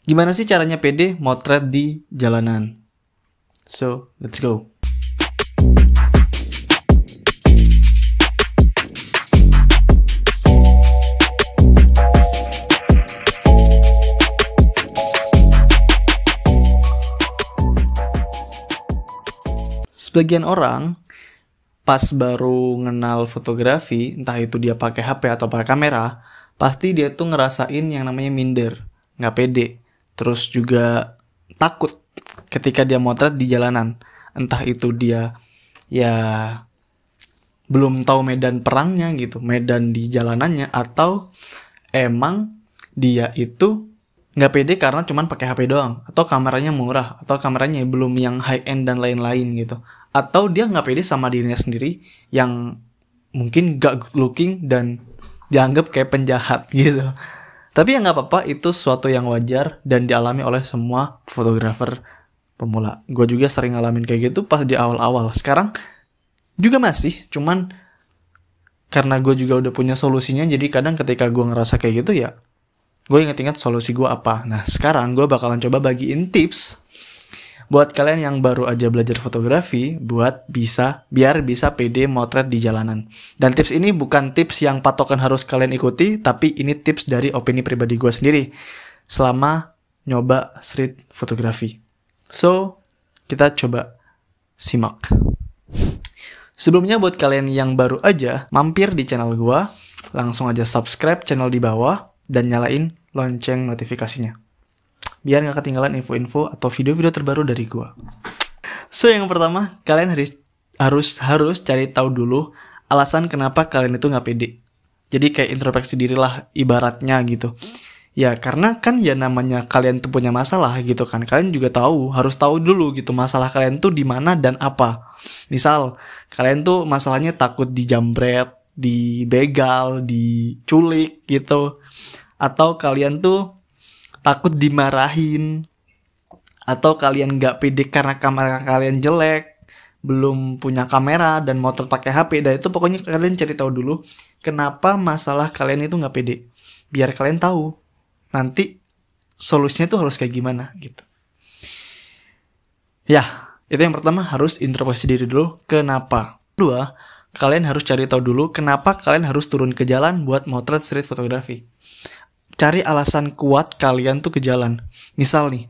Gimana sih caranya pede motret di jalanan? So, let's go. Sebagian orang pas baru ngenal fotografi, entah itu dia pakai HP atau pakai kamera, pasti dia tuh ngerasain yang namanya minder, nggak pede. Terus juga takut ketika dia motret di jalanan. Entah itu dia ya belum tahu medan perangnya gitu, medan di jalanannya, atau emang dia itu nggak pede karena cuman pakai HP doang, atau kameranya murah, atau kameranya belum yang high end dan lain-lain gitu. Atau dia nggak pede sama dirinya sendiri yang mungkin gak good looking dan dianggap kayak penjahat gitu. Tapi ya nggak apa-apa, itu sesuatu yang wajar dan dialami oleh semua fotografer pemula. Gue juga sering ngalamin kayak gitu pas di awal-awal. Sekarang juga masih, cuman karena gue juga udah punya solusinya, jadi kadang ketika gue ngerasa kayak gitu ya, gue inget-inget solusi gue apa. Nah sekarang gue bakalan coba bagiin tips buat kalian yang baru aja belajar fotografi biar bisa pede motret di jalanan. Dan tips ini bukan tips yang patokan harus kalian ikuti, tapi ini tips dari opini pribadi gue sendiri selama nyoba street fotografi. So, kita coba simak. Sebelumnya buat kalian yang baru aja mampir di channel gue, langsung aja subscribe channel di bawah dan nyalain lonceng notifikasinya, biar gak ketinggalan info-info atau video-video terbaru dari gue. So, yang pertama, kalian harus cari tahu dulu alasan kenapa kalian itu gak pede. Jadi kayak introspeksi diri lah ibaratnya gitu. Ya karena kan ya namanya kalian tuh punya masalah gitu kan. Kalian juga harus tahu dulu gitu masalah kalian tuh di mana dan apa. Misal kalian tuh masalahnya takut dijambret, dibegal, diculik gitu. Atau kalian tuh takut dimarahin, atau kalian gak pede karena kamera kalian jelek, belum punya kamera dan motor pakai HP. Dan itu pokoknya kalian cari tahu dulu kenapa masalah kalian itu gak pede, biar kalian tahu nanti solusinya tuh harus kayak gimana gitu. Ya, itu yang pertama, harus introspeksi diri dulu kenapa. Kedua, kalian harus cari tahu dulu kenapa kalian harus turun ke jalan buat motret street photography. Cari alasan kuat kalian tuh ke jalan. Misal nih,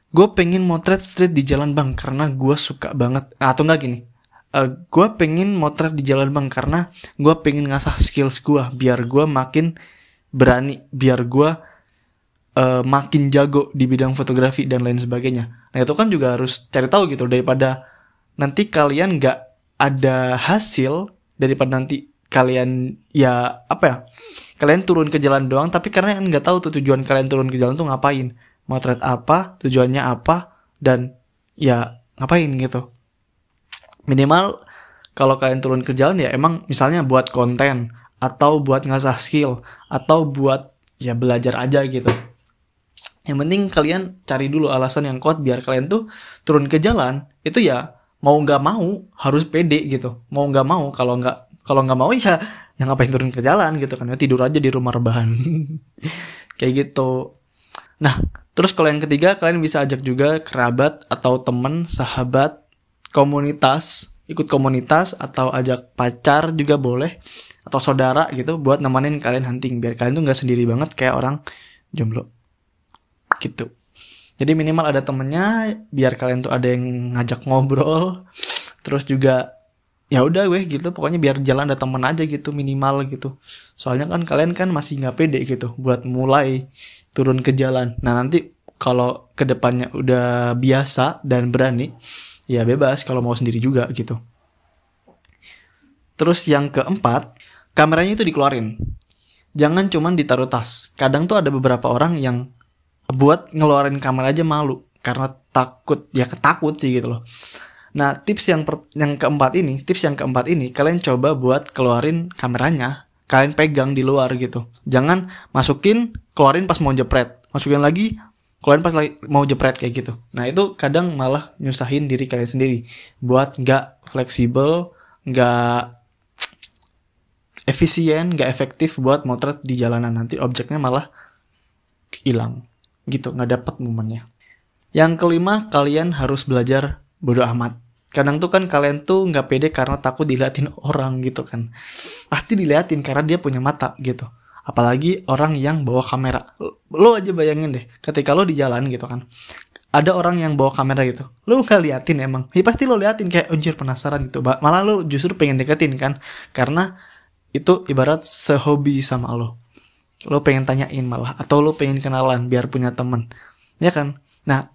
gue pengen motret street di jalan bang karena gue suka banget. Atau enggak gini, gue pengen motret di jalan bang karena gue pengen ngasah skills gue, biar gue makin berani, biar gue makin jago di bidang fotografi dan lain sebagainya. Nah itu kan juga harus cari tahu gitu, daripada nanti kalian gak ada hasil, daripada nanti kalian kalian turun ke jalan doang, tapi karena nggak tahu tuh tujuan kalian turun ke jalan tuh ngapain, motret apa, tujuannya apa, dan ya ngapain gitu. Minimal kalau kalian turun ke jalan ya emang misalnya buat konten, atau buat ngasah skill, atau buat ya belajar aja gitu. Yang penting kalian cari dulu alasan yang kuat biar kalian tuh turun ke jalan itu ya mau nggak mau harus pede gitu. Mau nggak mau, kalau nggak mau ya ngapain turun ke jalan gitu kan, ya tidur aja di rumah rebahan. Kayak gitu. Nah terus kalau yang ketiga, kalian bisa ajak juga kerabat atau teman, sahabat, komunitas, ikut komunitas, atau ajak pacar juga boleh, atau saudara gitu buat nemenin kalian hunting, biar kalian tuh nggak sendiri banget kayak orang jomblo gitu. Jadi minimal ada temennya, biar kalian tuh ada yang ngajak ngobrol. Terus juga ya udah gitu, pokoknya biar jalan ada temen aja gitu, minimal gitu. Soalnya kan kalian kan masih nggak pede gitu buat mulai turun ke jalan. Nah nanti kalau kedepannya udah biasa dan berani, ya bebas kalau mau sendiri juga gitu. Terus yang keempat, kameranya itu dikeluarin. Jangan cuman ditaruh tas. Kadang tuh ada beberapa orang yang buat ngeluarin kamera aja malu karena ketakut sih gitu loh. Nah, tips yang keempat ini kalian coba buat keluarin kameranya, kalian pegang di luar gitu. Jangan masukin, keluarin pas mau jepret, masukin lagi, keluarin pas mau jepret kayak gitu. Nah, itu kadang malah nyusahin diri kalian sendiri buat nggak fleksibel, nggak efisien, nggak efektif buat motret di jalanan. Nanti objeknya malah hilang gitu, nggak dapet momennya. Yang kelima, kalian harus belajar bodo amat. Kadang tuh kan kalian tuh nggak pede karena takut diliatin orang gitu kan. Pasti diliatin karena dia punya mata gitu. Apalagi orang yang bawa kamera. Lo aja bayangin deh, ketika lo di jalan gitu kan, ada orang yang bawa kamera gitu, lo nggak liatin emang? Ya pasti lo liatin kayak anjir penasaran gitu. Malah lo justru pengen deketin kan, karena itu ibarat sehobi sama lo. Lo pengen tanyain malah, atau lo pengen kenalan biar punya temen, ya kan? Nah,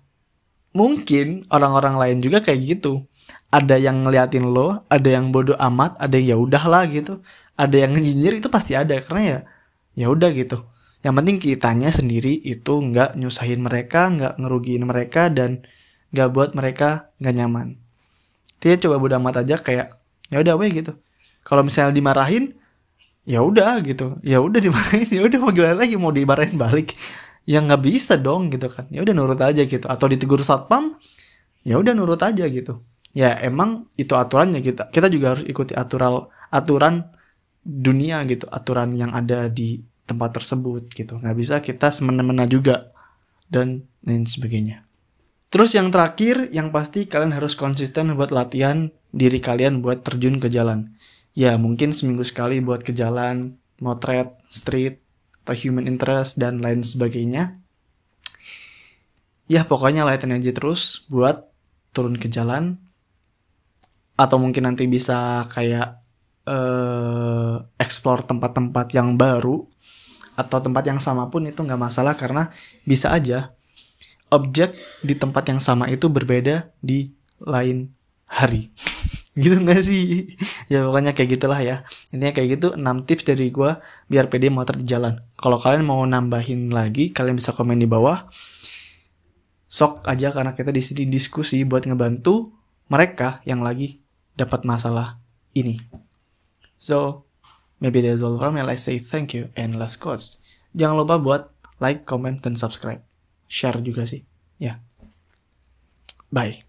mungkin orang-orang lain juga kayak gitu. Ada yang ngeliatin lo, ada yang bodoh amat, ada yang ya udahlah gitu, ada yang nyinyir, itu pasti ada karena ya udah gitu. Yang penting kitanya sendiri itu nggak nyusahin mereka, nggak ngerugiin mereka, dan nggak buat mereka nggak nyaman. Dia coba bodoh amat aja, kayak ya udah weh gitu. Kalau misalnya dimarahin, ya udah gitu, ya udah dimarahin, ya udah mau gimana lagi, mau dimarahin balik, ya nggak bisa dong gitu kan. Ya udah nurut aja gitu, atau ditegur satpam, ya udah nurut aja gitu. Ya emang itu aturannya, kita juga harus ikuti aturan dunia gitu, aturan yang ada di tempat tersebut gitu. Nggak bisa kita semena-mena juga dan lain sebagainya. Terus yang terakhir, yang pasti kalian harus konsisten buat latihan diri kalian buat terjun ke jalan. Ya mungkin seminggu sekali buat ke jalan, motret, street, atau human interest dan lain sebagainya. Ya pokoknya latihan aja terus buat turun ke jalan. Atau mungkin nanti bisa kayak explore tempat-tempat yang baru, atau tempat yang sama pun itu nggak masalah, karena bisa aja objek di tempat yang sama itu berbeda di lain hari. Gitu nggak sih? Ya pokoknya kayak gitulah ya. Intinya kayak gitu, 6 tips dari gue biar pede motor di jalan. Kalau kalian mau nambahin lagi, kalian bisa komen di bawah. Sok aja, karena kita di sini diskusi buat ngebantu mereka yang lagi dapat masalah ini. So, maybe that's all from me. Let's say thank you and let's go. Jangan lupa buat like, comment, dan subscribe. Share juga sih. Ya. Bye.